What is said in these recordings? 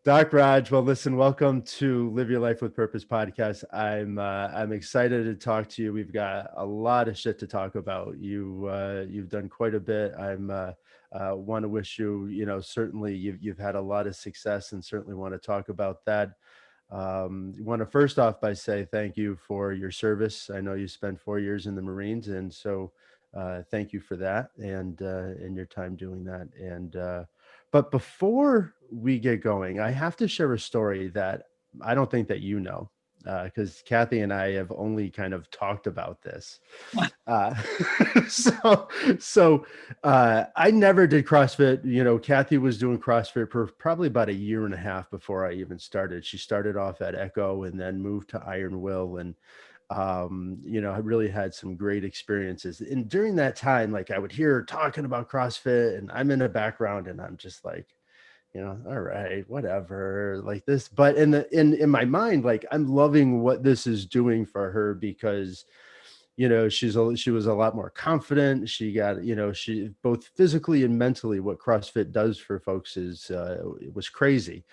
Doc Raj, well, listen, welcome to Live Your Life with Purpose podcast. I'm excited to talk to you. We've got a lot of shit to talk about. You've done quite a bit. I'm want to wish you, certainly you've had a lot of success, and certainly want to talk about that. Want to first off by say thank you for your service. I know you spent 4 years in the Marines, and so thank you for that and your time doing that. But before we get going, I have to share a story that I don't think that because Kathy and I have only kind of talked about this. Uh, so, I never did CrossFit. Kathy was doing CrossFit for probably about a year and a half before I even started. She started off at Echo and then moved to Iron Will, and I really had some great experiences. And during that time, like I would hear her talking about CrossFit, and I'm in the background, and I'm just like, all right, whatever, like this. But in my mind, like I'm loving what this is doing for her because she was a lot more confident. She got, she both physically and mentally, what CrossFit does for folks it was crazy.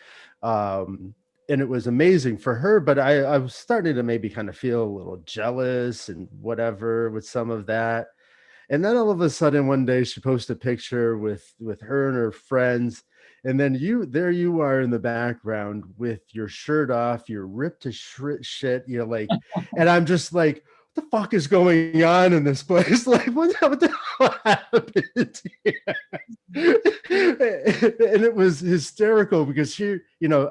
And it was amazing for her, but I was starting to maybe kind of feel a little jealous and whatever with some of that. And then all of a sudden one day she posted a picture with her and her friends. And then you are in the background with your shirt off, you're ripped to shit, like, and I'm just like, what the fuck is going on in this place? Like, what the hell happened here? And it was hysterical because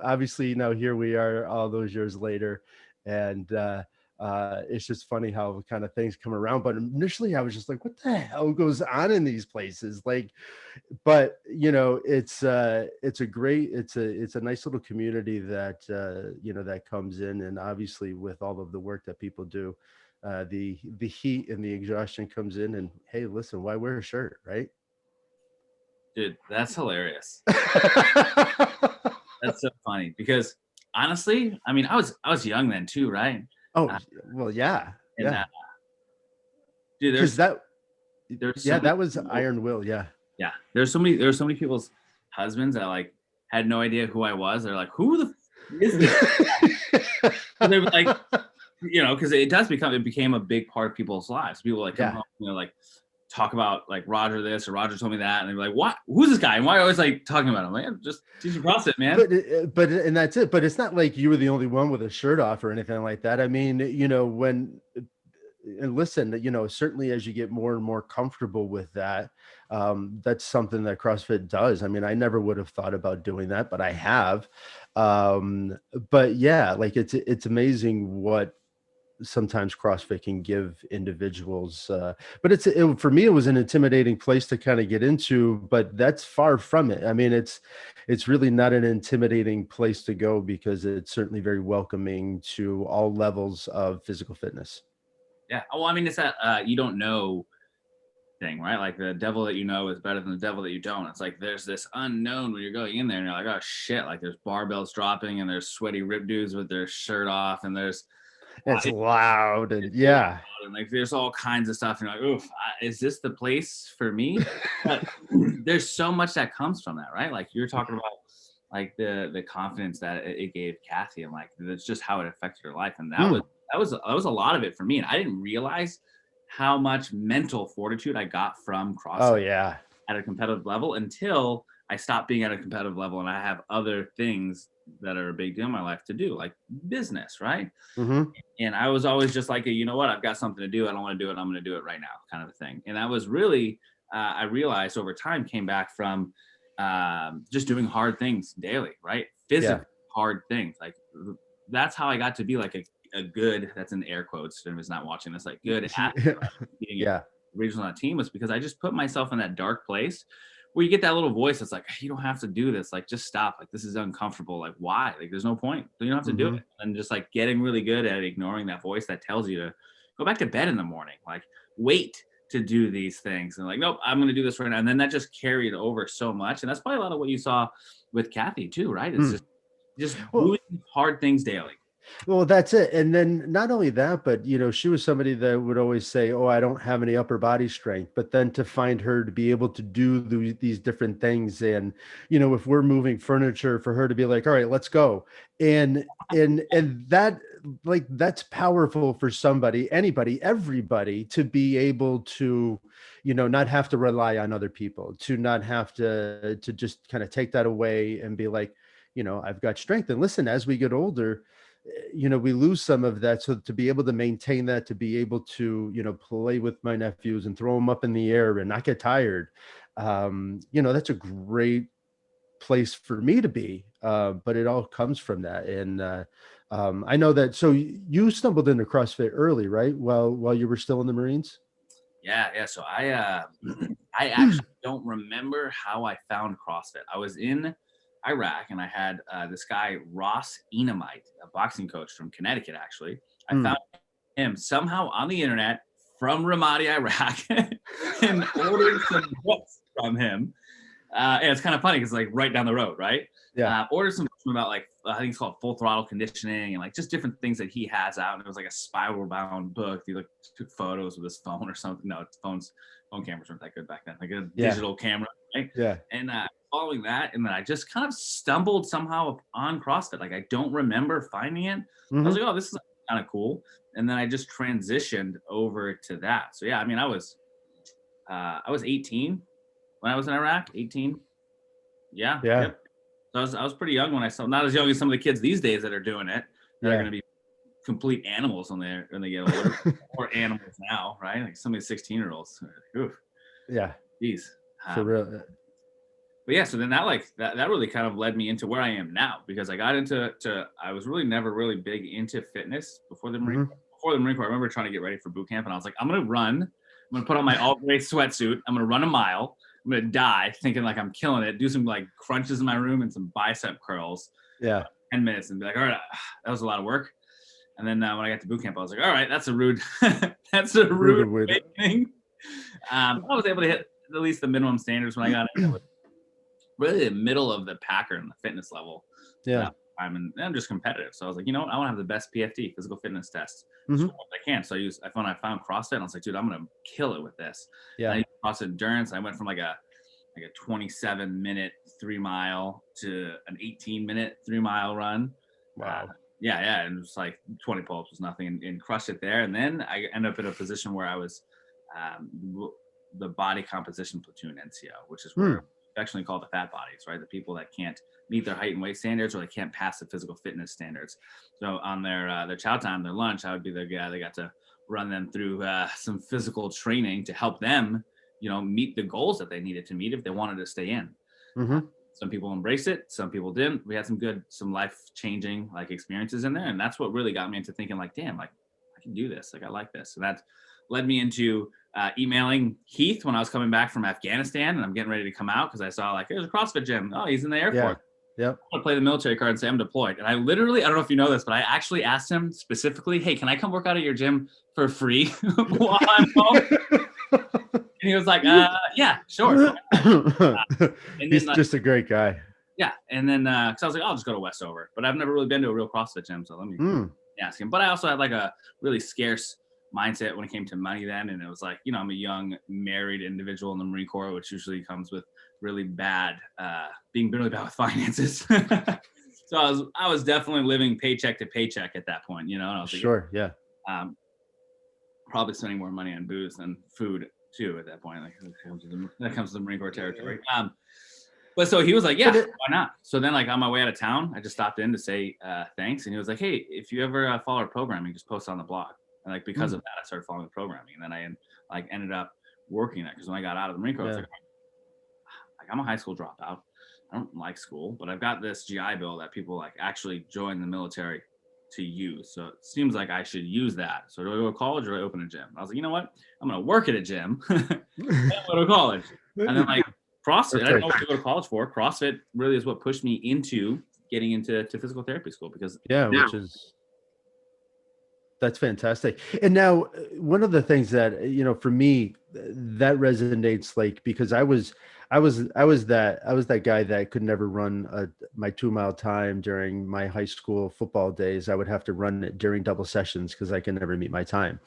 obviously now here we are all those years later. And it's just funny how kind of things come around. But initially I was just like, what the hell goes on in these places? Like, but it's a nice little community that that comes in, and obviously with all of the work that people do, the heat and the exhaustion comes in, and hey, listen, why wear a shirt, right? Dude, that's hilarious. That's so funny because honestly, I mean, I was young then too, right? Oh, well, yeah, And yeah. Dude, Because that was people, Iron Will, yeah. Yeah, there's so many people's husbands that like had no idea who I was. They're like, who the is this? They were like, because it became a big part of people's lives. People like come home, like talk about like Roger this or Roger told me that, and they're like, what? Who's this guy? And why are you always like talking about him? Like, just teach your CrossFit, man. But and that's it. But it's not like you were the only one with a shirt off or anything like that. I mean, and listen, certainly as you get more and more comfortable with that, that's something that CrossFit does. I mean, I never would have thought about doing that, but I have. But yeah, like it's amazing what sometimes CrossFit can give individuals. But for me, it was an intimidating place to kind of get into, but that's far from it. I mean, it's really not an intimidating place to go because it's certainly very welcoming to all levels of physical fitness. Yeah. Well, I mean, it's that you don't know thing, right? Like the devil that you know is better than the devil that you don't. It's like there's this unknown when you're going in there and you're like, oh shit, like there's barbells dropping and there's sweaty rib dudes with their shirt off and there's it's loud and yeah, and like there's all kinds of stuff and you're like, oof, is this the place for me? But there's so much that comes from that, right? Like you're talking about like the confidence that it gave Kathy, and like that's just how it affected her life. And that was a lot of it for me. And I didn't realize how much mental fortitude I got from CrossFit. Oh yeah, at a competitive level until I stopped being at a competitive level and I have other things that are a big deal in my life to do, like business, right? Mm-hmm. And I was always just like, you know what, I've got something to do. I don't want to do it. I'm going to do it right now, kind of a thing. And that was really, I realized over time, came back from just doing hard things daily, right? Physically hard things. Like that's how I got to be like a good, that's in air quotes, if it's not watching this, like good athlete, yeah. Regional on that team, was because I just put myself in that dark place where you get that little voice that's like, you don't have to do this. Like, just stop. Like, this is uncomfortable. Like, why? Like, there's no point. You don't have to do it. And just like getting really good at ignoring that voice that tells you to go back to bed in the morning. Like, wait to do these things. And like, nope, I'm going to do this right now. And then that just carried over so much. And that's probably a lot of what you saw with Kathy too, right? It's just doing hard things daily. Well, that's it. And then not only that, but she was somebody that would always say, "Oh, I don't have any upper body strength." But then to find her to be able to do these different things, and if we're moving furniture, for her to be like, "All right, let's go," and that, like, that's powerful for somebody, anybody, everybody, to be able to, not have to rely on other people, to not have to just kind of take that away and be like, I've got strength. And listen, as we get older, we lose some of that. So to be able to maintain that, to be able to, play with my nephews and throw them up in the air and not get tired, that's a great place for me to be. But it all comes from that. And I know that. So you stumbled into CrossFit early, right? While you were still in the Marines. Yeah. So I actually don't remember how I found CrossFit. I was in Iraq and I had this guy, Ross Enamite, a boxing coach from Connecticut, actually. I Hmm. found him somehow on the internet from Ramadi, Iraq, and ordered some books from him. And it's kind of funny because like right down the road, right? Yeah. Ordered some about like I think it's called Full Throttle Conditioning and like just different things that he has out. And it was like a spiral bound book. He like took photos with his phone or something. No, phone cameras weren't that good back then. Like a Yeah. digital camera, right? Yeah. And following that, and then I just kind of stumbled somehow on CrossFit. Like I don't remember finding it. I was Hmm. like, oh, this is kind of cool. And then I just transitioned over to that. So yeah, I mean, I was 18 when I was in Iraq. 18. Yeah. Yeah. Yep. So I was pretty young when I saw, not as young as some of the kids these days that are doing it, that are going Yeah. to be complete animals when they get older, or animals now, right? Like some of the 16-year-olds. Oof, Yeah. geez. For real. But yeah, so then that really kind of led me into where I am now, because I got into I was really never really big into fitness before the Marine Mhm. Corps. Before the Marine Corps, I remember trying to get ready for boot camp, and I was like, I'm gonna run. I'm gonna put on my all-gray sweatsuit. I'm gonna run a mile. I'm gonna die thinking like I'm killing it. Do some like crunches in my room and some bicep curls. Yeah. 10 minutes and be like, all right, that was a lot of work. And then when I got to boot camp, I was like, all right, that's a rude, that's a rude Rude way to. awakening. I was able to hit at least the minimum standards when I got in. It was really the middle of the packer in the fitness level. Yeah. And I'm just competitive. So I was like, you know what? I want to have the best PFT, physical fitness test, Mhm. score what I can. So I found CrossFit and I was like, dude, I'm going to kill it with this. And I Yeah. used CrossFit endurance. I went from like a 27-minute 3-mile to an 18-minute 3-mile run. Wow. Yeah. And it was like 20 pull-ups was nothing, and crushed it there. And then I ended up in a position where I was the body composition platoon NCO, which is where actually called the fat bodies, right? The people that can't meet their height and weight standards, or they can't pass the physical fitness standards. So on their chow time, their lunch, I would be the guy that got to run them through some physical training to help them, meet the goals that they needed to meet if they wanted to stay in. Mhm. Some people embraced it, some people didn't. We had some life-changing like experiences in there, and that's what really got me into thinking like, damn, like I can do this, like I like this. And that led me into emailing Heath when I was coming back from Afghanistan, and I'm getting ready to come out because I saw like, there's a CrossFit gym. Oh, he's in the Air Yeah. Force. Yep. I want to play the military card and say I'm deployed. And I literally, I don't know if you know this, but I actually asked him specifically, hey, can I come work out at your gym for free while I'm home? And he was like, yeah, sure. And He's then just a great guy. yeah, and then because I was like, I'll just go to Westover, but I've never really been to a real CrossFit gym, so let me ask him. But I also had like a really scarce mindset when it came to money then, and it was like, I'm a young married individual in the Marine Corps, which usually comes with really bad, being really bad with finances. So I was definitely living paycheck to paycheck at that point, and I was like, Sure. Yeah. probably spending more money on booze than food too at that point. Like that comes to the Marine Corps territory. But so he was like, yeah, why not? So then like on my way out of town, I just stopped in to say thanks. And he was like, hey, if you ever follow our programming, just post on the blog. And like because of that, I started following the programming. And then I like ended up working that, because when I got out of the Marine Corps, I was like I'm a high school dropout. I don't like school, but I've got this GI Bill that people like actually join the military to use. So it seems like I should use that. So do I go to college or do I open a gym? I was like, you know what? I'm going to work at a gym and go to college. And then like CrossFit, I don't know what to go to college for. CrossFit really is what pushed me into getting into physical therapy school, because that's fantastic. And now one of the things that, for me, that resonates, like, because I was that guy that could never run my 2 mile time during my high school football days. I would have to run it during double sessions because I could never meet my time.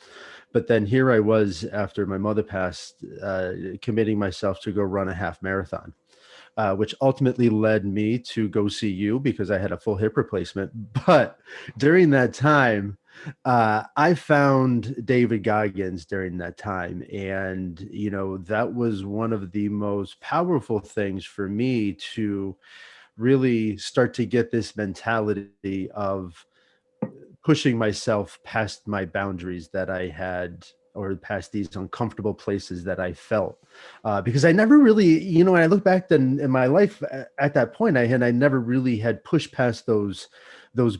But then here I was after my mother passed, committing myself to go run a half marathon, which ultimately led me to go see you because I had a full hip replacement. But during that time, I found David Goggins during that time. And, that was one of the most powerful things for me to really start to get this mentality of pushing myself past my boundaries that I had, or past these uncomfortable places that I felt, because I never really, when I look back then in my life at that point, I never really had pushed past those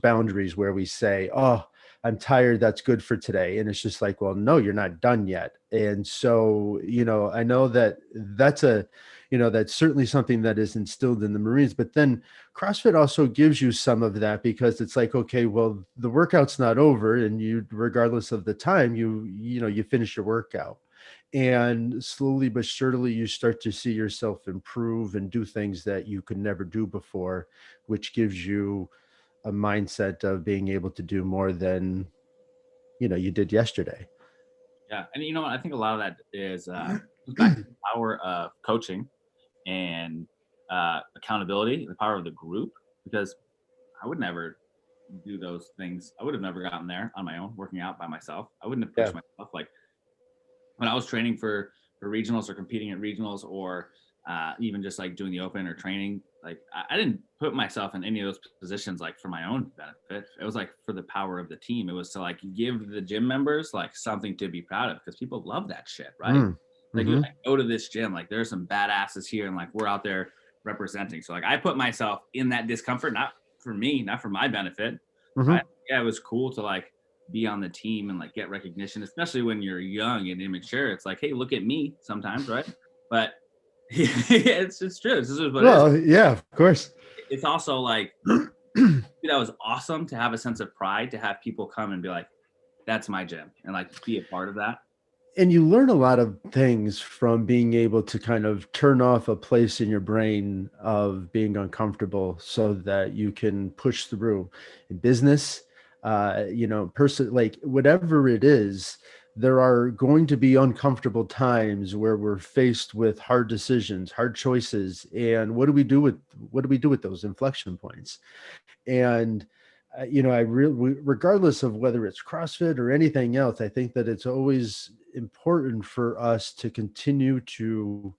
boundaries where we say, "Oh, I'm tired. That's good for today," and it's just like, well, no, you're not done yet. And so, I know that that's certainly something that is instilled in the Marines, but then CrossFit also gives you some of that because it's like, okay, well, the workout's not over, and you, regardless of the time, you finish your workout. And slowly but surely, you start to see yourself improve and do things that you could never do before, which gives you a mindset of being able to do more than, you did yesterday. Yeah. And I think a lot of that is goes back to the power of coaching and accountability, the power of the group, because I would never do those things. I would have never gotten there on my own, working out by myself. I wouldn't have Yeah. pushed myself. Like when I was training for regionals or competing at regionals, or even just like doing the open or training, like I didn't put myself in any of those positions like for my own benefit. It was like for the power of the team. It was to like give the gym members like something to be proud of, because people love that shit, right? Mm. Like, Hmm. I go to this gym, like there's some badasses here, and like we're out there representing. So like I put myself in that discomfort, not for me, not for my benefit, Hmm. right? Yeah, it was cool to like be on the team and like get recognition, especially when you're young and immature. It's like, hey, look at me sometimes, right? But it's true. This is what it is. Well, yeah, of course. It's also like that was awesome to have a sense of pride, to have people come and be like, that's my gym, and like be a part of that. And you learn a lot of things from being able to kind of turn off a place in your brain of being uncomfortable so that you can push through in business, person, like whatever it is. There are going to be uncomfortable times where we're faced with hard decisions, hard choices. And what do we do with those inflection points? And I really, regardless of whether it's CrossFit or anything else, I think that it's always important for us to continue to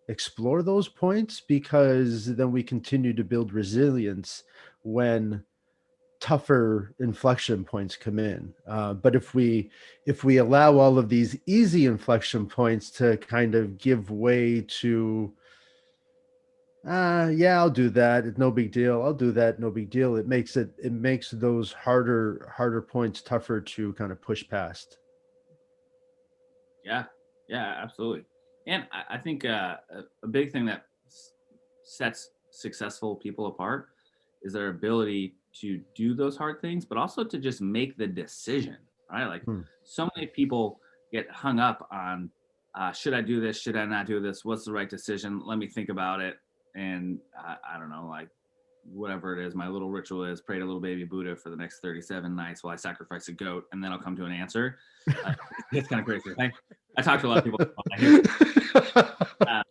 explore those points, because then we continue to build resilience when tougher inflection points come in. But if we allow all of these easy inflection points to kind of give way to, yeah, I'll do that. It's no big deal. I'll do that. No big deal. It makes those harder points tougher to kind of push past. Yeah, yeah, absolutely. And I think a big thing that sets successful people apart is their ability to do those hard things, but also to just make the decision, right? Like Hmm. so many people get hung up on, should I do this? Should I not do this? What's the right decision? Let me think about it. And I don't know, like whatever it is, my little ritual is pray to little baby Buddha for the next 37 nights while I sacrifice a goat, and then I'll come to an answer. Like, it's kind of crazy. I talk to a lot of people.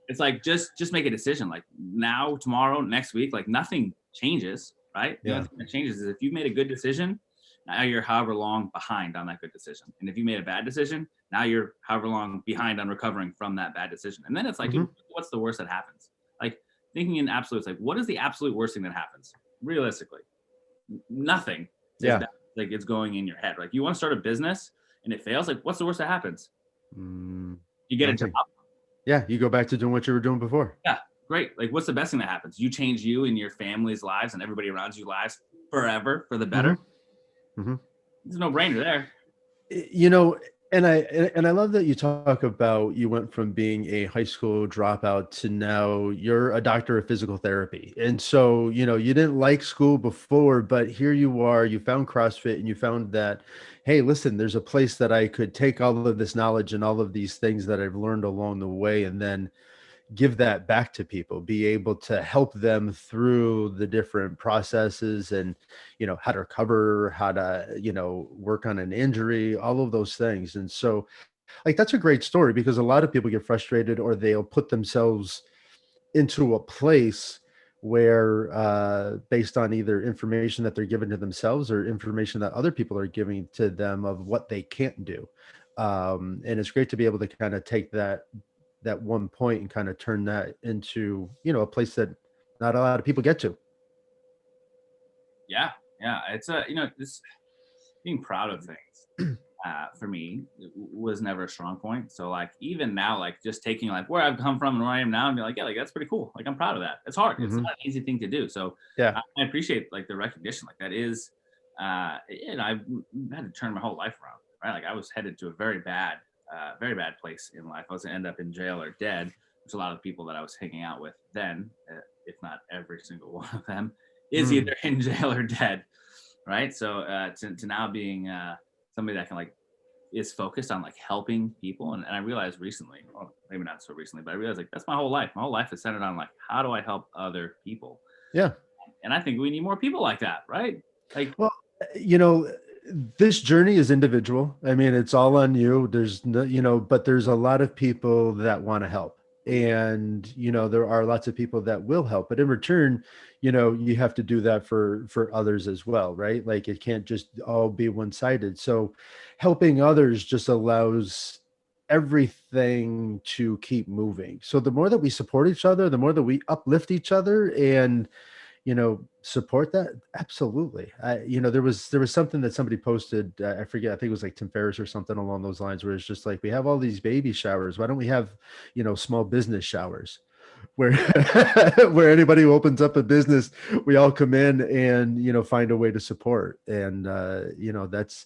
It's like just make a decision. Like now, tomorrow, next week, like nothing changes, right? The Yeah. only thing that changes is if you made a good decision, now you're however long behind on that good decision. And if you made a bad decision, now you're however long behind on recovering from that bad decision. And then it's like, Hmm. dude, what's the worst that happens? Like thinking in absolutes, like what is the absolute worst thing that happens? Realistically, nothing is Yeah. bad. Like it's going in your head. Like you want to start a business and it fails, like what's the worst that happens? Mm, You get a job. nothing. Yeah. You go back to doing what you were doing before. Yeah, great. Like, what's the best thing that happens? You change you and your family's lives and everybody around you lives forever for the Hmm. better. Hmm. There's no brainer there. You know, And I love that you talk about you went from being a high school dropout to now you're a doctor of physical therapy. And so, you didn't like school before, but here you are, you found CrossFit and you found that, hey, listen, there's a place that I could take all of this knowledge and all of these things that I've learned along the way and then give that back to people, be able to help them through the different processes and, how to recover, how to, work on an injury, all of those things. And so, like, that's a great story because a lot of people get frustrated or they'll put themselves into a place where, based on either information that they're giving to themselves or information that other people are giving to them of what they can't do. And it's great to be able to kind of take that one point and kind of turn that into, a place that not a lot of people get to. Yeah, yeah. It's a this being proud of things for me was never a strong point. So like even now, like just taking like where I've come from and where I am now, and be like, yeah, like that's pretty cool. Like I'm proud of that. It's hard. It's Mhm. not an easy thing to do. So Yeah. I appreciate like the recognition. Like that is, I've had to turn my whole life around. Right, like I was headed to a very bad place in life. I was gonna end up in jail or dead, which a lot of the people that I was hanging out with then, if not every single one of them, is Mm. either in jail or dead. Right, so to now being somebody that can like is focused on like helping people, and I realized recently, well, maybe not so recently, but I realized like that's my whole life. My whole life is centered on like how do I help other people, Yeah. and I think we need more people like that, right? Like, Well, this journey is individual. I mean, it's all on you. There's no, but there's a lot of people that want to help. And, there are lots of people that will help, but in return, you have to do that for others as well, right? Like it can't just all be one-sided. So helping others just allows everything to keep moving. So the more that we support each other, the more that we uplift each other and support that. Absolutely. There was something that somebody posted, I forget, I think it was like Tim Ferriss or something along those lines, where it's just like we have all these baby showers, why don't we have small business showers where where anybody who opens up a business, we all come in and find a way to support. And that's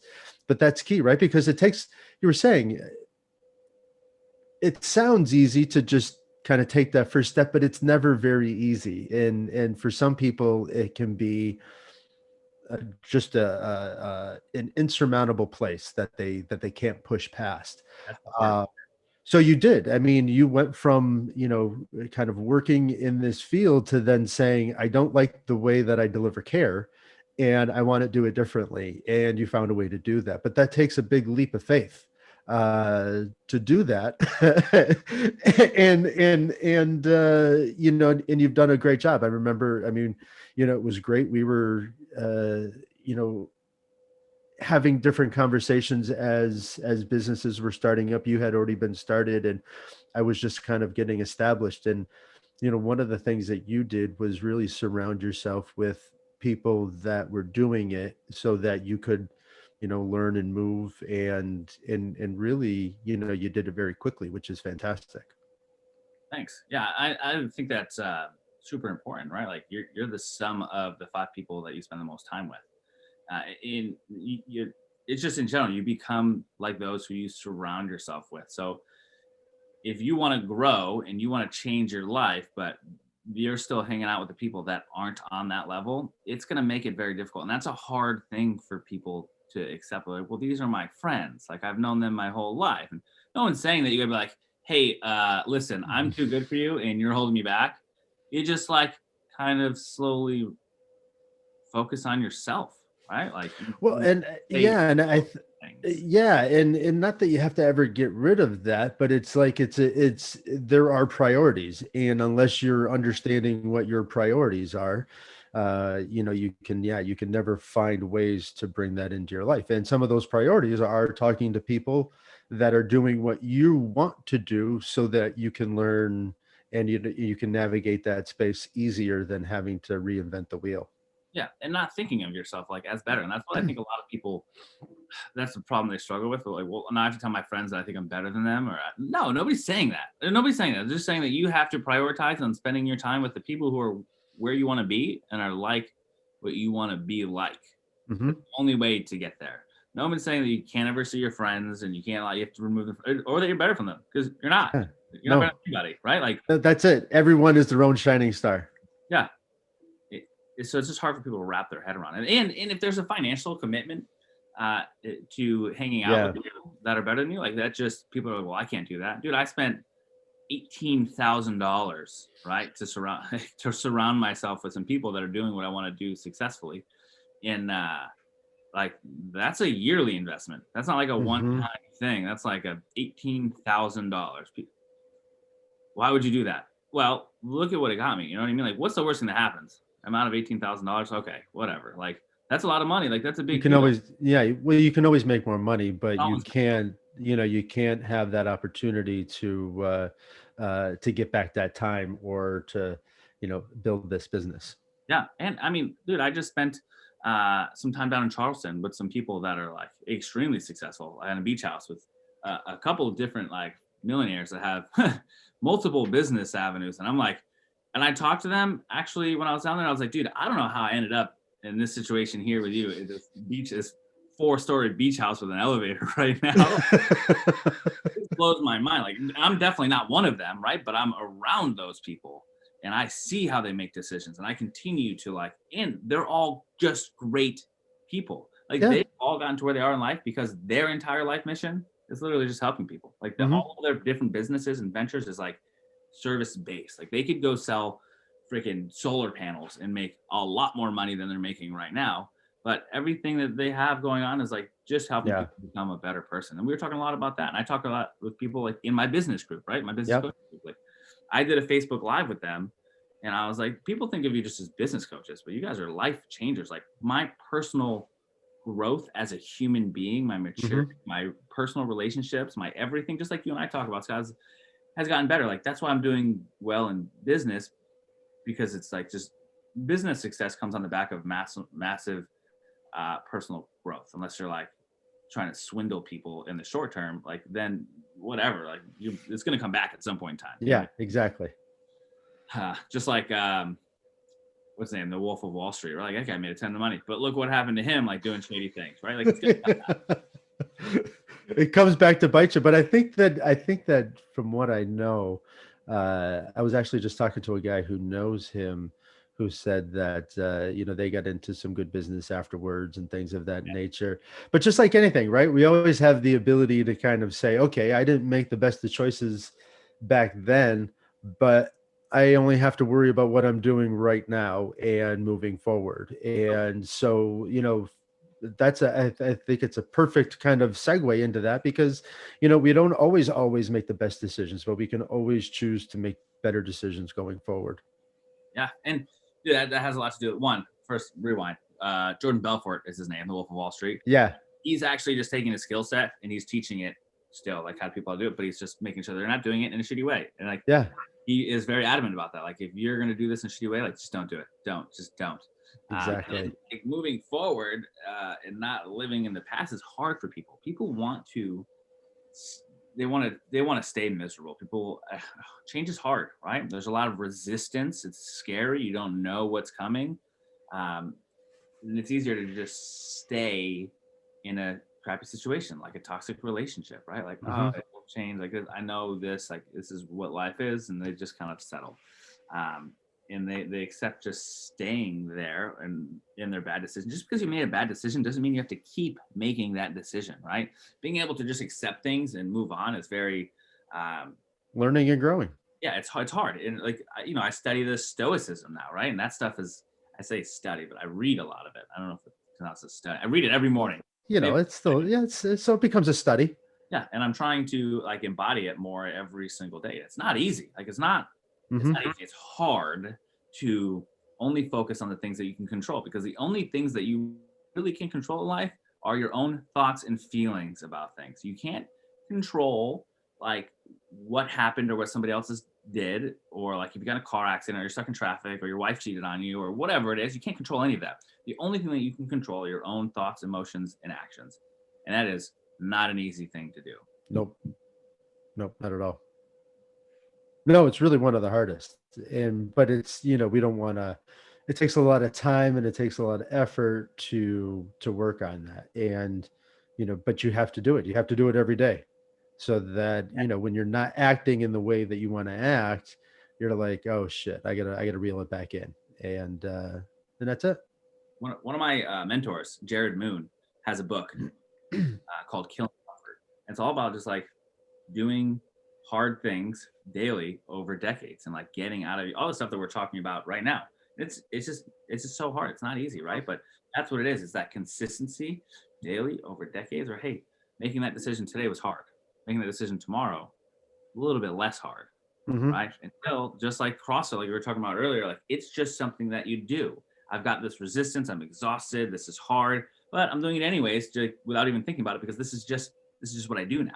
key, right? Because it takes, you were saying, it sounds easy to just kind of take that first step, but it's never very easy. And for some people, it can be just an insurmountable place that they can't push past. that's the hard. Uh, so you did. I mean, you went from, kind of working in this field to then saying, I don't like the way that I deliver care and I want to do it differently. And you found a way to do that. But that takes a big leap of faith to do that. And you've done a great job. I remember, I mean, it was great. We were, you know, having different conversations as businesses were starting up. You had already been started and I was just kind of getting established. And one of the things that you did was really surround yourself with people that were doing it so that you could learn and move. And really, you did it very quickly, which is fantastic. Thanks. Yeah, I think that's super important, right? Like you're the sum of the five people that you spend the most time with. It's just in general, you become like those who you surround yourself with. So if you want to grow and you want to change your life, but you're still hanging out with the people that aren't on that level, it's going to make it very difficult. And that's a hard thing for people to accept. Like, well, these are my friends. Like I've known them my whole life. And no one's saying that you gotta be like, hey, listen, I'm too good for you and you're holding me back. You just like kind of slowly focus on yourself, right? Like Well, you and say yeah, and things. yeah, and not that you have to ever get rid of that, but it's like it's there are priorities, and unless you're understanding what your priorities are, you can never find ways to bring that into your life. And some of those priorities are talking to people that are doing what you want to do, so that you can learn and you can navigate that space easier than having to reinvent the wheel. Yeah, and not thinking of yourself like as better. And that's what I think a lot of people. That's the problem they struggle with. They're like, well, now I have to tell my friends that I think I'm better than them. Or no, nobody's saying that. Nobody's saying that. They're just saying that you have to prioritize on spending your time with the people who are where you want to be and are like what you want to be like. Mhm. That's the only way to get there. No one's saying that you can't ever see your friends and you can't, like, you have to remove them, or that you're better from them, because you're not. Yeah. You're not better No, than anybody, right? Like, that's it. Everyone is their own shining star. yeah. So it's just hard for people to wrap their head around. And if there's a financial commitment to hanging out Yeah. with people that are better than you, like that, just people are like, well, I can't do that, dude. I spent $18,000, right, to surround myself with some people that are doing what I want to do successfully, and like that's a yearly investment. That's not like a Hmm. one-time thing. That's like a $18,000. Why would you do that? Well, look at what it got me. You know what I mean? Like, what's the worst thing that happens? Amount of $18,000. Okay, whatever. Like, that's a lot of money. Like, that's a You big can deal. always, yeah, well, you can always make more money, but you Someone's- can't, you can't have that opportunity to get back that time or to, build this business. Yeah, and I mean, dude, I just spent some time down in Charleston with some people that are like extremely successful at a beach house with a couple of different like millionaires that have multiple business avenues, and I'm like, and I talked to them actually when I was down there. I was like, dude, I don't know how I ended up in this situation here with you. This beach is 4-story beach house with an elevator right now. It blows my mind. Like, I'm definitely not one of them, right? But I'm around those people and I see how they make decisions, and I continue to like, and they're all just great people. Like, Yeah. they've all gotten to where they are in life because their entire life mission is literally just helping people. Like, Hmm. all of their different businesses and ventures is like service based. Like, they could go sell freaking solar panels and make a lot more money than they're making right now. But everything that they have going on is like just helping Yeah. people become a better person. And we were talking a lot about that. And I talk a lot with people like in my business group, right? My business Yep. coaching group. Like, I did a Facebook Live with them, and I was like, people think of you just as business coaches, but you guys are life changers. Like, my personal growth as a human being, my maturity, Hmm. my personal relationships, my everything, just like you and I talk about, Scott, has gotten better. Like, that's why I'm doing well in business, because it's like just business success comes on the back of massive personal growth. Unless you're like trying to swindle people in the short term, like then whatever, like it's going to come back at some point in time. You know what Yeah, exactly. I mean? Just like what's the name, the Wolf of Wall Street, right? Like, that guy made a ton of money, but look what happened to him, like doing shady things, right? Like, it's gonna come back. It comes back to bite you. But I think that from what I know, I was actually just talking to a guy who knows him, who said that they got into some good business afterwards and things of that nature. But just like anything, right? We always have the ability to kind of say, okay, I didn't make the best of choices back then, but I only have to worry about what I'm doing right now and moving forward. And so, I think it's a perfect kind of segue into that, because we don't always make the best decisions, but we can always choose to make better decisions going forward. Yeah, and dude, that has a lot to do with one. First, rewind. Jordan Belfort is his name, the Wolf of Wall Street. Yeah. He's actually just taking a skill set and he's teaching it still, like how people do it, but he's just making sure they're not doing it in a shitty way. And like, Yeah, he is very adamant about that. Like, if you're gonna do this in a shitty way, like, just don't do it. Just don't. And exactly. like, moving forward and not living in the past is hard for people. People want to, they want to stay miserable. People, change is hard, right? There's a lot of resistance. It's scary. You don't know what's coming. Um, and it's easier to just stay in a crappy situation, like a toxic relationship, right? Like, oh, Hmm. it will change. Like, I know this, like, this is what life is, and they just kind of settle. Um, and they accept just staying there and in their bad decision. Just because you made a bad decision doesn't mean you have to keep making that decision, right? Being able to just accept things and move on is very, um, Learning and growing. yeah, it's hard. And like, I study this stoicism now, right? And that stuff is, I say study, but I read a lot of it. I don't know if it's pronounced as study. I read it every morning. Maybe. It's still, yeah, so it becomes a study. Yeah, and I'm trying to like embody it more every single day. It's not easy. Like, it's not Hmm. easy. It's hard to only focus on the things that you can control, because the only things that you really can control in life are your own thoughts and feelings about things. You can't control like what happened or what somebody else did, or like if you got in a car accident or you're stuck in traffic or your wife cheated on you or whatever it is. You can't control any of that. The only thing that you can control are your own thoughts, emotions, and actions. And that is not an easy thing to do. Nope. Nope, not at all. No, it's really one of the hardest. But it's, we don't want to, it takes a lot of time and it takes a lot of effort to work on that. And, but you have to do it. You have to do it every day so that, when you're not acting in the way that you want to act, you're like, oh shit, I gotta reel it back in. And that's it. One of my mentors, Jared Moon, has a book called Killing Comfort. It's all about just like doing hard things daily over decades and like getting out of all the stuff that we're talking about right now. It's just so hard. It's not easy, right? But that's what it is. It's that consistency daily over decades. Or hey, making that decision today was hard. Making that decision tomorrow a little bit less hard, Hmm. right? Until just like CrossFit, like we were talking about earlier, like it's just something that you do. I've got this resistance. I'm exhausted. This is hard, but I'm doing it anyways, just without even thinking about it because this is just what I do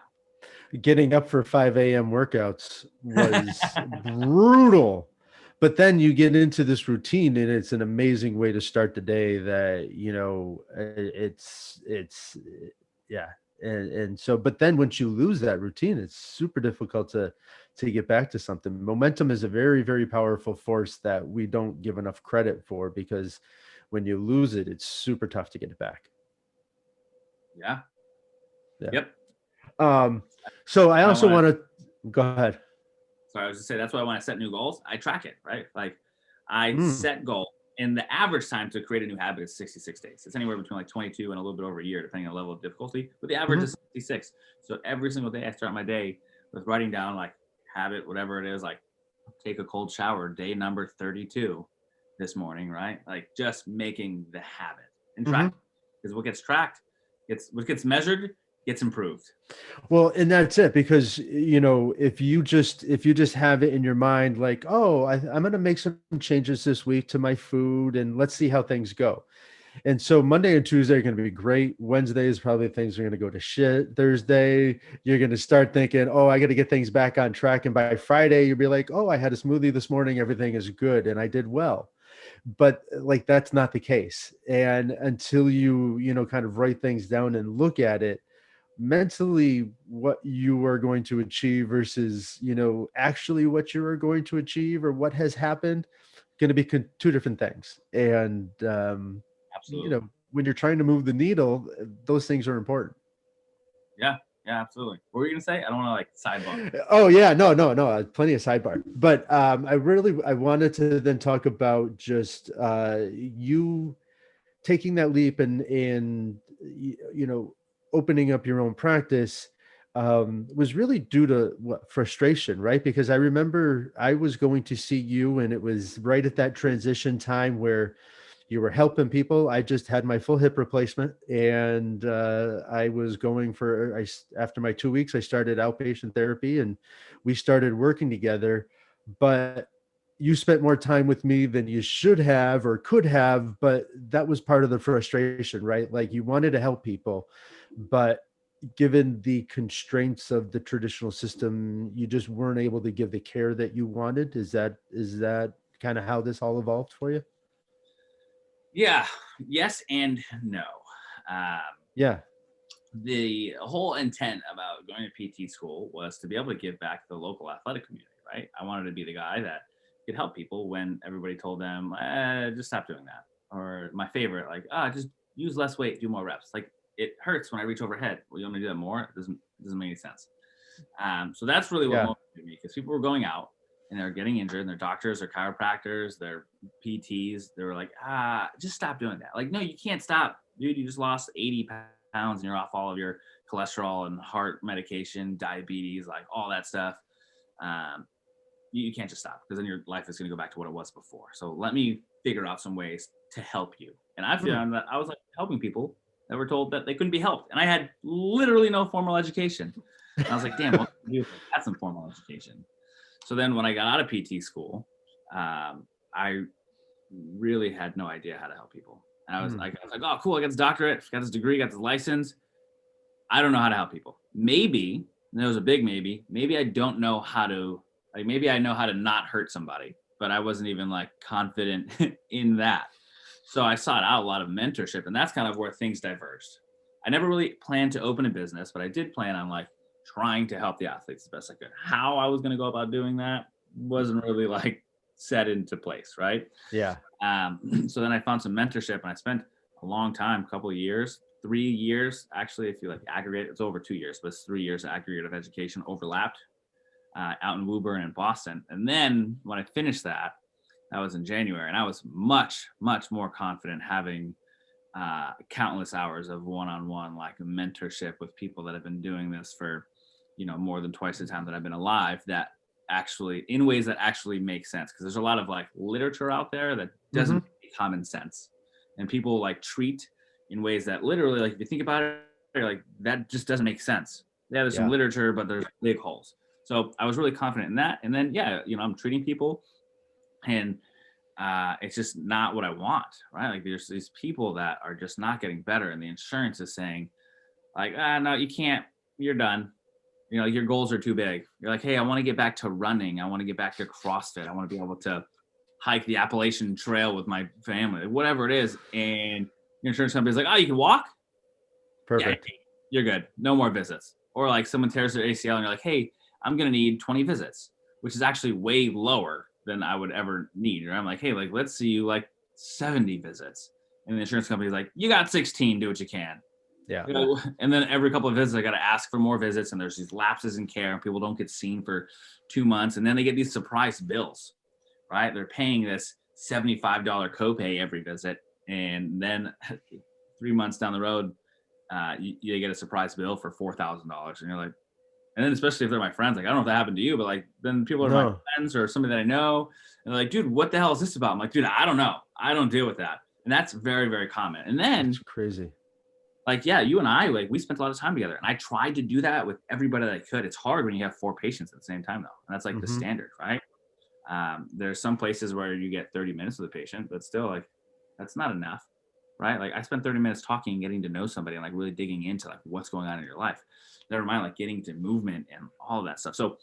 Getting up for 5 a.m. workouts was now. brutal. But then you get into this routine and it's an amazing way to start the day that, yeah. And so, but then once you lose that routine, it's super difficult to get back to something. Momentum is a very, very powerful force that we don't give enough credit for, because when you lose it, it's super tough to get it back. Yeah. Yeah. Yep. So I I also want want to. to go ahead. Sorry, I was just say that's why when I set new goals, I track it. Right, like I Mm, set goal, and the average time to create a new habit is 66 days. It's anywhere between like 22 and a little bit over a year, depending on the level of difficulty. But the average mhm. is 66. So every single day, I start my day with writing down like habit, whatever it is, like take a cold shower, day number 32 this morning. Right, like just making the habit and track, Mhm. because what gets tracked what gets measured gets improved. Well, and that's it, because if you just have it in your mind, like, oh, I'm going to make some changes this week to my food, and let's see how things go. And so Monday and Tuesday are going to be great. Wednesday is probably things are going to go to shit. Thursday, you're going to start thinking, oh, I got to get things back on track. And by Friday, you'll be like, oh, I had a smoothie this morning. Everything is good, and I did well. But like, that's not the case. And until you kind of write things down and look at it mentally, what you are going to achieve versus actually what you are going to achieve, or what has happened, going to be two different things. And Absolutely. when you're trying to move the needle, those things are important. Yeah. Yeah. Absolutely. What were you gonna say? I don't want to like sidebar. Oh yeah, no, no, no, plenty of sidebar. But I wanted to then talk about just you taking that leap and opening up your own practice, was really due to what, frustration, right? Because I remember I was going to see you, and it was right at that transition time where you were helping people. I just had my full hip replacement, and I was going for after my 2 weeks, I started outpatient therapy, and we started working together. But you spent more time with me than you should have or could have, but that was part of the frustration, right? Like, you wanted to help people, but given the constraints of the traditional system, you just weren't able to give the care that you wanted. Is that kind of how this all evolved for you? Yeah. Yes and no. Um, Yeah. the whole intent about going to PT school was to be able to give back to the local athletic community, right? I wanted to be the guy that could help people when everybody told them, just stop doing that. Or my favorite, like, just use less weight, do more reps. Like it hurts when I reach overhead. Well, you want me to do that more? It doesn't make any sense. So that's really what Yeah. motivated me, because people were going out and they were getting injured, and their doctors, their chiropractors, their PTs, they were like, just stop doing that. Like, no, you can't stop, dude. You just lost 80 pounds and you're off all of your cholesterol and heart medication, diabetes, like all that stuff. Um, you can't just stop, because then your life is going to go back to what it was before. So let me figure out some ways to help you. And I Hmm. found that I was like helping people that were told that they couldn't be helped. And I had literally no formal education. And I was like, damn, what can I do if I had some formal education? So then when I got out of PT school, I really had no idea how to help people. And I was like, oh, cool. I got this doctorate, got this degree, got this license. I don't know how to help people. Maybe, and there was a big maybe I don't know how to, like, maybe I know how to not hurt somebody, but I wasn't even like confident in that. So I sought out a lot of mentorship, and that's kind of where things diverged. I never really planned to open a business, but I did plan on like trying to help the athletes the best I could. How I was going to go about doing that wasn't really like set into place, right? Yeah. So then I found some mentorship, and I spent a long time, a couple of years, 3 years. Actually, if you like aggregate, it's over 2 years, but it's 3 years aggregate of education overlapped out in Woburn and Boston. And then when I finished that, that was in January, and I was much, much more confident having countless hours of one-on-one like mentorship with people that have been doing this for, more than twice the time that I've been alive, that actually in ways that actually make sense. Because there's a lot of like literature out there that doesn't make common sense, and people like treat in ways that literally, like if you think about it, you're like, that just doesn't make sense. Yeah, there's some literature, but there's big holes. So I was really confident in that. And then, I'm treating people, and it's just not what I want, right? Like there's these people that are just not getting better, and the insurance is saying like, no, you can't, you're done. Your goals are too big. You're like, hey, I want to get back to running. I want to get back to CrossFit. I want to be able to hike the Appalachian Trail with my family, whatever it is. And your insurance company's like, oh, you can walk? Perfect. Yeah, you're good. No more visits. Or like someone tears their ACL and you're like, hey, I'm going to need 20 visits, which is actually way lower than I would ever need. Or I'm like, hey, like, let's see you like 70 visits. And the insurance company's like, you got 16, do what you can. Yeah. And then every couple of visits, I got to ask for more visits, and there's these lapses in care, and people don't get seen for 2 months. And then they get these surprise bills, right? They're paying this $75 copay every visit. And then 3 months down the road, you get a surprise bill for $4,000. And you're like, and then especially if they're my friends, like, I don't know if that happened to you, but like, then people are my friends or somebody that I know. And they're like, dude, what the hell is this about? I'm like, dude, I don't know. I don't deal with that. And that's very, very common. And then it's crazy. Like, yeah, you and I, like, we spent a lot of time together, and I tried to do that with everybody that I could. It's hard when you have 4 patients at the same time, though. And that's like the standard, right? There's some places where you get 30 minutes with a patient, but still, like, that's not enough, right? Like, I spent 30 minutes talking and getting to know somebody and like really digging into like what's going on in your life. Never mind like getting to movement and all of that stuff. So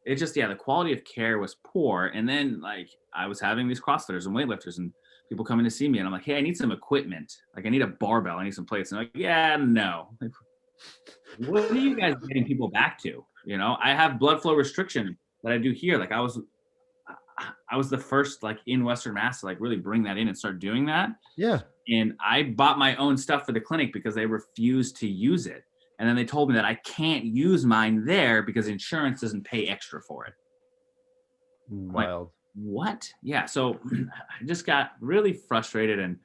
it just, the quality of care was poor. And then like I was having these CrossFitters and weightlifters and people coming to see me, and I'm like, hey, I need some equipment. Like I need a barbell. I need some plates. And they're like, yeah, no. Like, what are you guys getting people back to? I have blood flow restriction that I do here. Like I was the first like in Western Mass to like really bring that in and start doing that. Yeah. And I bought my own stuff for the clinic because they refused to use it. And then they told me that I can't use mine there because insurance doesn't pay extra for it. Wild. Like, what? Yeah. So I just got really frustrated. And,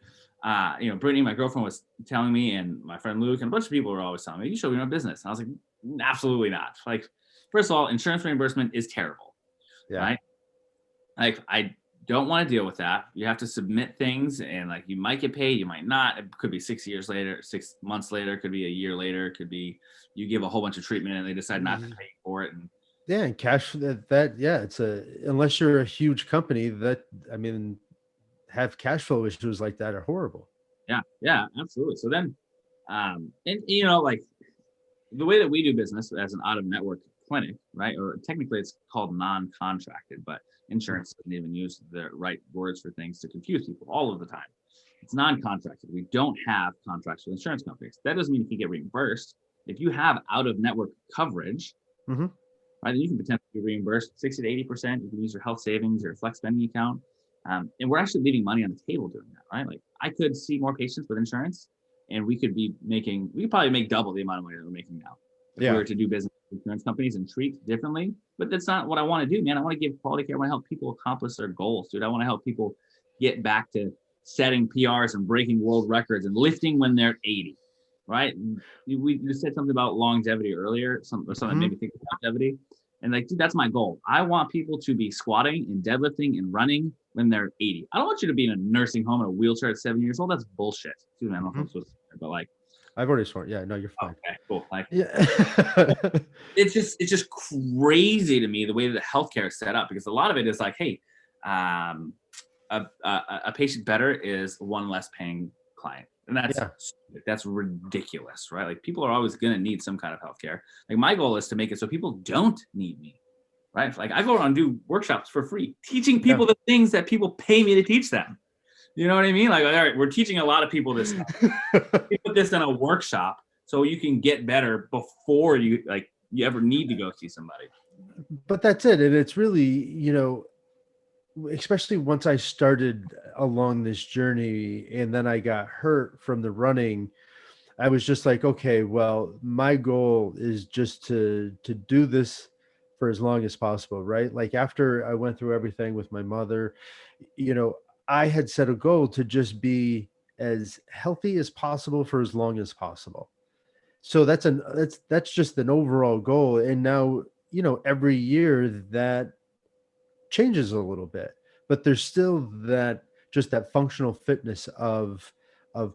Brittany, my girlfriend, was telling me, and my friend Luke and a bunch of people were always telling me, you should own your own business. And I was like, absolutely not. Like, first of all, insurance reimbursement is terrible. Yeah. Right? Like, I don't want to deal with that. You have to submit things, and like you might get paid, you might not. It could be 6 years later, 6 months later, it could be a year later, it could be you give a whole bunch of treatment and they decide not to pay for it. And yeah, and cash it's unless you're a huge company have cash flow issues like that are horrible. Yeah, absolutely. So then, and like the way that we do business as an out-of-network clinic, right? Or technically it's called non-contracted, but insurance doesn't even use the right words for things to confuse people all of the time. It's non-contracted. We don't have contracts with insurance companies. That doesn't mean you can get reimbursed. If you have out-of-network coverage, right, then you can potentially be reimbursed 60 to 80%. You can use your health savings or flex spending account. And we're actually leaving money on the table doing that, right? Like I could see more patients with insurance, and we could probably make double the amount of money that we're making now if we were to do business with insurance companies and treat differently. But that's not what I want to do, man. I want to give quality care. I want to help people accomplish their goals, dude. I want to help people get back to setting PRs and breaking world records and lifting when they're 80, right? You said something about longevity earlier, something made me think of longevity. And like, dude, that's my goal. I want people to be squatting and deadlifting and running when they're 80. I don't want you to be in a nursing home in a wheelchair at 7 years old. That's bullshit. Excuse me, I don't know if I'm supposed to say, but like, I've already sworn. Yeah, no, you're fine. Okay, cool. Like, yeah, it's just crazy to me the way that healthcare is set up, because a lot of it is like, hey, a patient better is one less paying client. And that's ridiculous, right? Like people are always going to need some kind of healthcare. Like my goal is to make it so people don't need me, right? Like I go around and do workshops for free, teaching people the things that people pay me to teach them. You know what I mean? Like, all right, we're teaching a lot of people this stuff. We put this in a workshop so you can get better before you ever need to go see somebody. But that's it. And it's really, especially once I started along this journey and then I got hurt from the running, I was just like, okay, well, my goal is just to do this for as long as possible, right? Like after I went through everything with my mother, you know, I had set a goal to just be as healthy as possible for as long as possible. So that's just an overall goal. And now, you know, every year that changes a little bit, but there's still that just that functional fitness of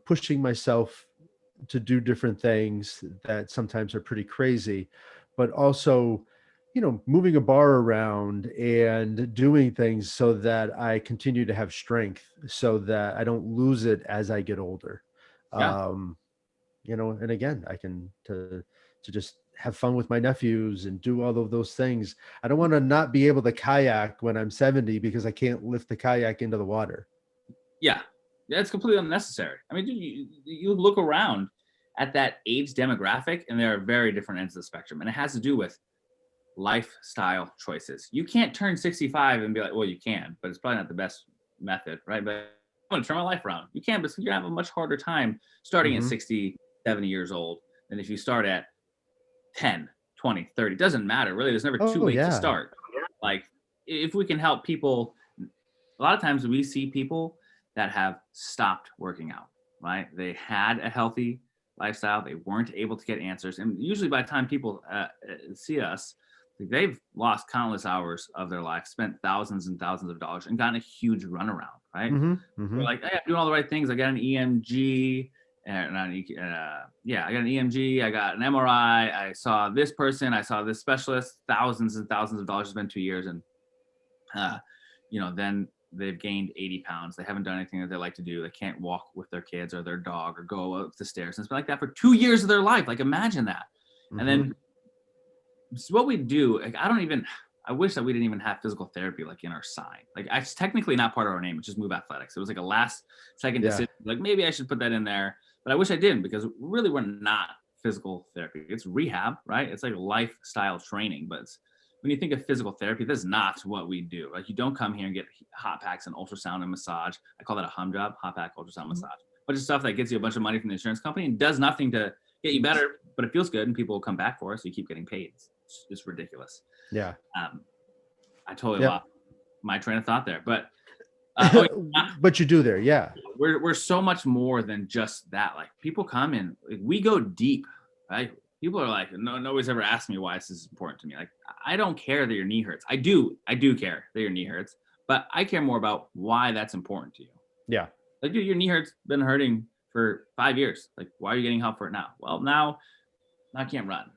pushing myself to do different things that sometimes are pretty crazy, but also, you know, moving a bar around and doing things so that I continue to have strength so that I don't lose it as I get older. Yeah. Um, you know, and again, I can to just have fun with my nephews and do all of those things. I don't want to not be able to kayak when I'm 70 because I can't lift the kayak into the water. Yeah. Yeah, it's completely unnecessary. I mean, dude, you look around at that age demographic, and there are very different ends of the spectrum. And it has to do with lifestyle choices. You can't turn 65 and be like, well, you can, but it's probably not the best method, right? But I'm going to turn my life around. You can, but you're going to have a much harder time starting at Hmm. 60, 70 years old than if you start at 10, 20, 30. It doesn't matter. Really, there's never too Oh late to yeah. start. Like, if we can help people, a lot of times we see people that have stopped working out, right? They had a healthy lifestyle, they weren't able to get answers. And usually by the time people see us, they've lost countless hours of their life, spent thousands and thousands of dollars, and gotten a huge runaround, right? Hmm. We're Hmm. like, hey, I'm doing all the right things. I got an EMG, and yeah, I got an EMG. I got an MRI. I saw this person. I saw this specialist. Thousands and thousands of dollars. It's been 2 years, and uh, then they've gained 80 pounds. They haven't done anything that they like to do. They can't walk with their kids or their dog or go up the stairs. And it's been like that for 2 years of their life. Like, imagine that. And Hmm. then what we do, like, I wish that we didn't even have physical therapy like in our sign. Like, it's technically not part of our name. It's just Move Athletics. It was like a last second Yeah. decision. Like, maybe I should put that in there, but I wish I didn't, because really we're not physical therapy. It's rehab, right? It's like lifestyle training. But when you think of physical therapy, that's not what we do. Like, you don't come here and get hot packs and ultrasound and massage. I call that a hum job: hot pack, ultrasound, massage. Bunch of stuff that gets you a bunch of money from the insurance company and does nothing to get you better, but it feels good and people will come back for it. So you keep getting paid. It's ridiculous. Yeah. Um, I totally Yep. lost my train of thought there, but oh, yeah, But you do there. Yeah. we're so much more than just that. Like, people come in, like, we go deep, right? People are like, nobody's ever asked me why this is important to me. Like, I don't care that your knee hurts. I do care that your knee hurts, but I care more about why that's important to you. Yeah. Like, dude, your knee hurts, been hurting for 5 years. Like, why are you getting help for it now? Well, now I can't run.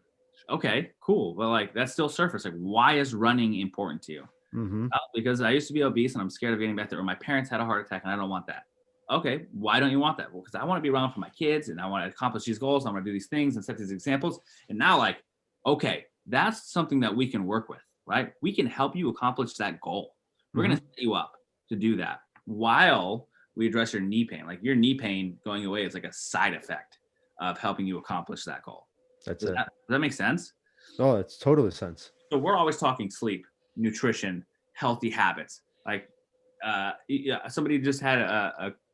Okay, cool. But like, that's still surface. Like, why is running important to you? Hmm. Oh, because I used to be obese and I'm scared of getting back there, or my parents had a heart attack and I don't want that. Okay, why don't you want that? Well, because I want to be around for my kids and I want to accomplish these goals. I want to do these things and set these examples. And now, like, okay, that's something that we can work with, right? We can help you accomplish that goal. We're going Hmm. to set you up to do that while we address your knee pain. Like, your knee pain going away is like a side effect of helping you accomplish that goal. That's Does it. that make sense? Oh, it's totally sense. So we're always talking sleep, nutrition, healthy habits. Like, yeah, somebody just had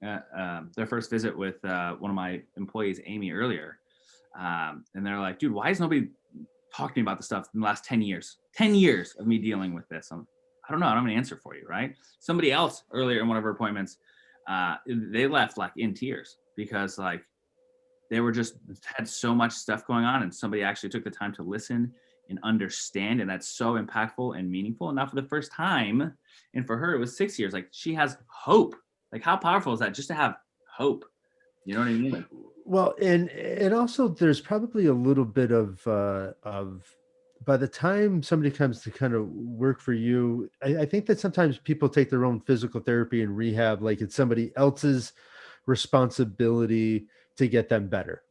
their first visit with one of my employees, Amy, earlier, and they're like, "Dude, why is nobody talking to me about this stuff in the last 10 years? 10 years of me dealing with this." I don't know. I don't have an answer for you, right? Somebody else earlier in one of her appointments, they left like in tears because, like, they were just had so much stuff going on, and somebody actually took the time to listen and understand, and that's so impactful and meaningful. And not for the first time, and for her it was 6 years. Like, she has hope. Like, how powerful is that, just to have hope? You know what I mean? Like, Well, and also there's probably a little bit of by the time somebody comes to kind of work for you, I think that sometimes people take their own physical therapy and rehab like it's somebody else's responsibility to get them better.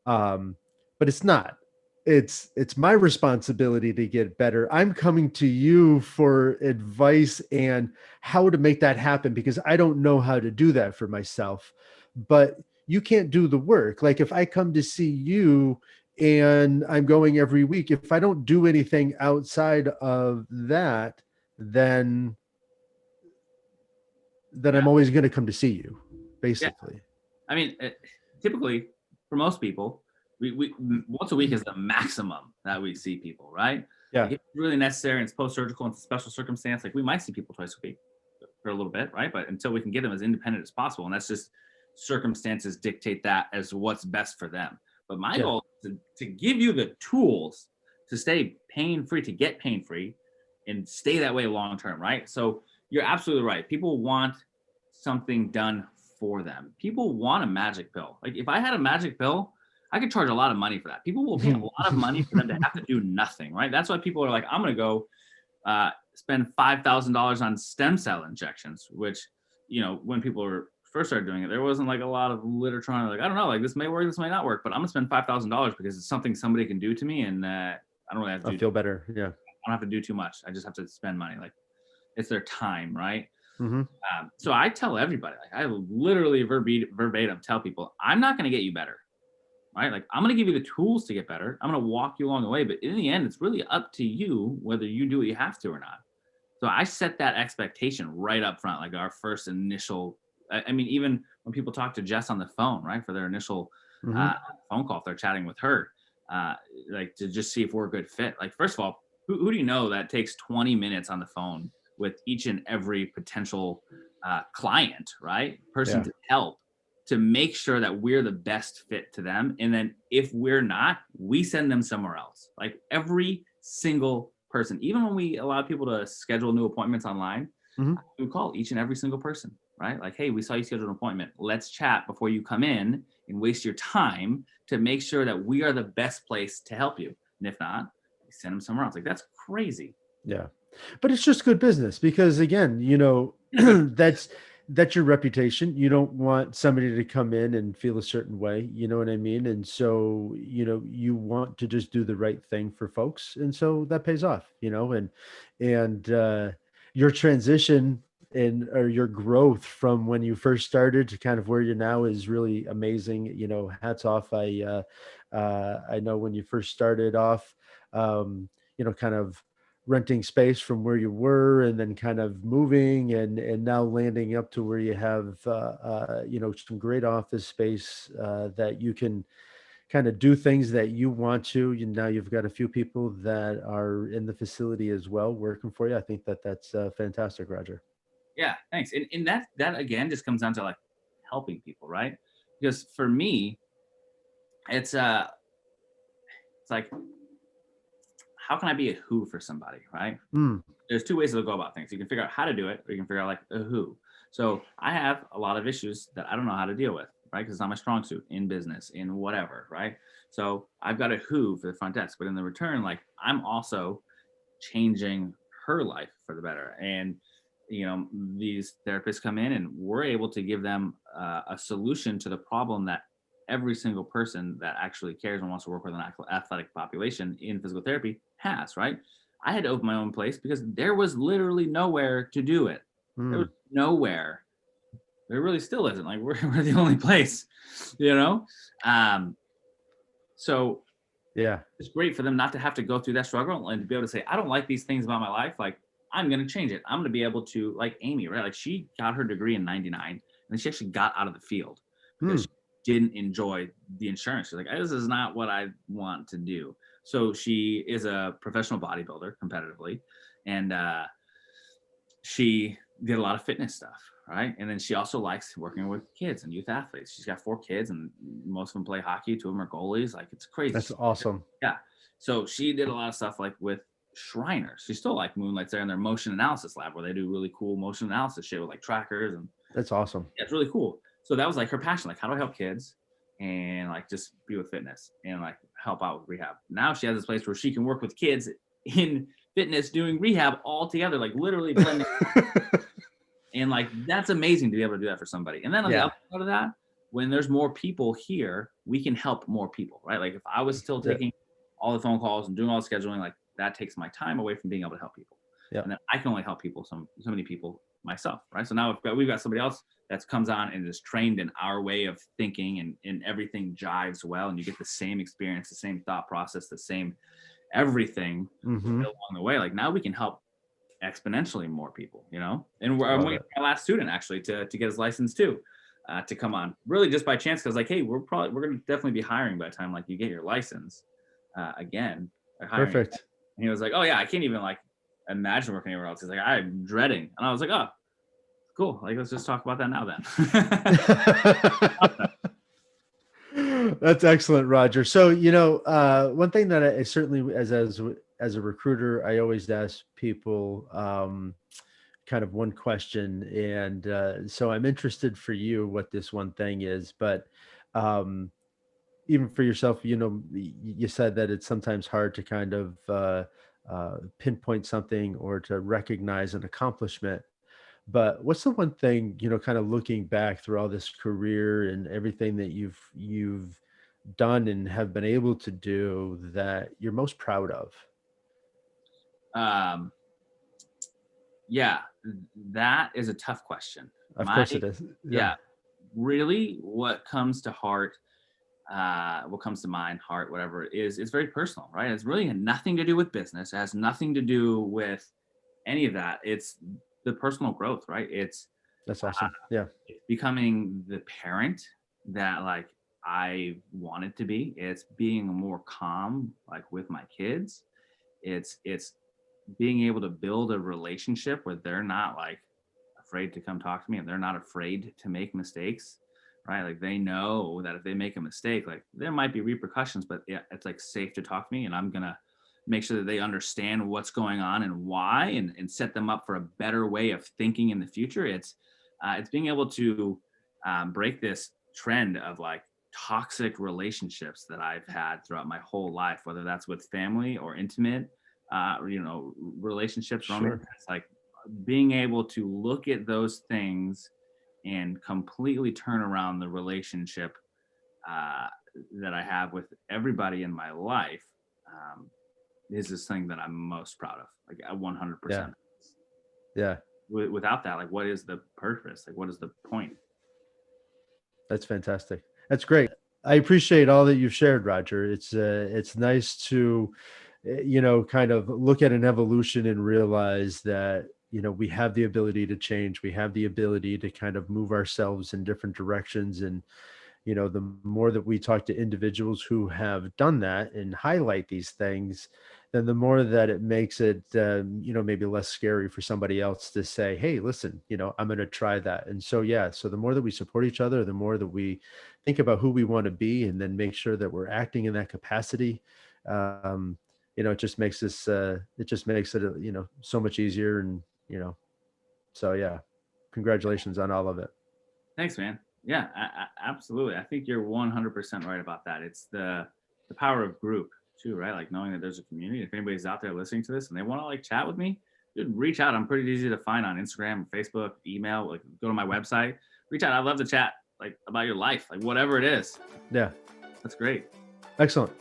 Um, but it's not. It's my responsibility to get better. I'm coming to you for advice and how to make that happen because I don't know how to do that for myself. But you can't do the work. Like if I come to see you and I'm going every week, if I don't do anything outside of that, then yeah, I'm always going to come to see you, yeah. basically. I mean, typically for most people, we once a week is the maximum that we see people, right? Like Yeah. if it's really necessary and it's post-surgical and it's a special circumstance, like we might see people twice a week for a little bit, right? But until we can get them as independent as possible, and that's just circumstances dictate that as what's best for them. But my Yeah. goal is to give you the tools to stay pain-free, to get pain-free and stay that way long term, right? So you're absolutely right. People want something done for them. People want a magic pill. Like if I had a magic pill, I could charge a lot of money for that. People will pay a lot of money for them to have to do nothing, right? That's why people are like, I'm going to go spend $5,000 on stem cell injections, which, you know, when people were first started doing it, there wasn't like a lot of literature on it. Like, I don't know, like this may work, this may not work, but I'm gonna spend $5,000 because it's something somebody can do to me. And I don't really have to I do, feel better. Yeah. I don't have to do too much. I just have to spend money. Like it's their time, right? Hmm. So I tell everybody, like I literally verbatim tell people, I'm not going to get you better, right? Like I'm going to give you the tools to get better. I'm going to walk you along the way, but in the end, it's really up to you whether you do what you have to or not. So I set that expectation right up front, like our first initial. I mean, even when people talk to Jess on the phone, right, for their initial Hmm. phone call, if they're chatting with her, like to just see if we're a good fit. Like, first of all, who do you know that takes 20 minutes on the phone with each and every potential client, right, person Yeah. to help to make sure that we're the best fit to them? And then if we're not, we send them somewhere else. Like every single person, even when we allow people to schedule new appointments online, Hmm. we call each and every single person, right? Like, hey, we saw you schedule an appointment. Let's chat before you come in and waste your time to make sure that we are the best place to help you. And if not, we send them somewhere else. Like, that's crazy. Yeah. But it's just good business because again, Yeah, good. that's your reputation. You don't want somebody to come in and feel a certain way, you know what I mean? And so, you want to just do the right thing for folks. And so that pays off, and your transition and or your growth from when you first started to kind of where you're now is really amazing. Hats off. I know when you first started off, kind of renting space from where you were and then kind of moving and now landing up to where you have some great office space that you can kind of do things that you want to. Now you've got a few people that are in the facility as well working for you. I think that's fantastic, Roger. Yeah, thanks. And that again just comes down to like helping people, right? Because for me, it's it's like, how can I be a who for somebody, right? Mm, There's two ways to go about things. You can figure out how to do it, or you can figure out like a who. So I have a lot of issues that I don't know how to deal with, right? Because it's not my strong suit in business, in whatever, right? So I've got a who for the front desk, but in the return, like I'm also changing her life for the better. And these therapists come in and we're able to give them a solution to the problem that every single person that actually cares and wants to work with an athletic population in physical therapy has, right? I had to open my own place because there was literally nowhere to do it. There was mm, nowhere. There really still isn't. Like we're the only place, you know. Um, so yeah. it's great for them not to have to go through that struggle and to be able to say, I don't like these things about my life. Like I'm going to change it. I'm going to be able to, like Amy, right? Like she got her degree in '99 and then she actually got out of the field because Mm, she didn't enjoy the insurance. She's like, this is not what I want to do. So she is a professional bodybuilder competitively. And she did a lot of fitness stuff, right? And then she also likes working with kids and youth athletes. She's got 4 kids and most of them play hockey. 2 of them are goalies. Like it's that's crazy. awesome. Yeah. So she did a lot of stuff like with Shriners. She still like moonlights there in their motion analysis lab where they do really cool motion analysis shit with like trackers, and That's awesome. yeah, it's really cool. So that was like her passion. Like, how do I help kids and like just be with fitness and like help out with rehab? Now she has this place where she can work with kids in fitness doing rehab all together, like literally blending. And like that's amazing to be able to do that for somebody. And then on the Yeah, other side of that, when there's more people here, we can help more people, right? Like if I was still that's it. taking all the phone calls and doing all the scheduling, like that takes my time away from being able to help people. Yeah. And then I can only help people, so many people myself, right? So now we've got somebody else that comes on and is trained in our way of thinking, and everything jives well, and you get the same experience, the same thought process, the same everything Hmm. along the way. Like now we can help exponentially more people, And I'm Love waiting it. for my last student actually to get his license too. to come on, really just by chance, because like, hey, we're going to definitely be hiring by the time like you get your license again, or hiring again. Perfect. And he was like, oh yeah, I can't even like imagine working anywhere else. He's like, I'm dreading, and I was like, oh, cool, like let's just talk about that now then. That's excellent, Roger. So, one thing that I certainly, as a recruiter, I always ask people kind of one question, and so I'm interested for you what this one thing is. But um, even for yourself, you said that it's sometimes hard to kind of pinpoint something or to recognize an accomplishment. But what's the one thing, kind of looking back through all this career and everything that you've done and have been able to do that you're most proud of? um, yeah, that is a tough question. Of My course it is. Yeah. Yeah, really, what comes to heart, what comes to mind, heart, whatever, is it's very personal, right? It's really nothing to do with business. It has nothing to do with any of that. It's the personal growth, right? That's awesome. Yeah. It's becoming the parent that like I wanted to be. It's being more calm, like with my kids. It's being able to build a relationship where they're not like afraid to come talk to me and they're not afraid to make mistakes, right? Like they know that if they make a mistake, like there might be repercussions, but yeah, it's like safe to talk to me, and I'm gonna make sure that they understand what's going on and why, and set them up for a better way of thinking in the future. It's being able to break this trend of like toxic relationships that I've had throughout my whole life, whether that's with family or intimate, relationships, romance. Sure. It's like being able to look at those things and completely turn around the relationship uh, that I have with everybody in my life is this thing that I'm most proud of. Like Yeah. 100%. Yeah. Without that, like, what is the purpose? Like, what is the point? That's fantastic. That's great. I appreciate all that you've shared, Roger. It's nice to, kind of look at an evolution and realize that, we have the ability to change. We have the ability to kind of move ourselves in different directions. And, the more that we talk to individuals who have done that and highlight these things, then the more that it makes it, maybe less scary for somebody else to say, hey, listen, I'm going to try that. And so, yeah, so the more that we support each other, the more that we think about who we want to be and then make sure that we're acting in that capacity. Um, it just makes it just makes it, so much easier. And, so yeah, congratulations on all of it. Thanks, man. Yeah, absolutely. I think you're 100% right about that. It's the power of group too, right? Like knowing that there's a community. If anybody's out there listening to this and they want to like chat with me, dude, reach out. I'm pretty easy to find on Instagram, Facebook, email. Like go to my website, reach out. I'd love to chat like about your life, like whatever it is. Yeah, That's great. excellent.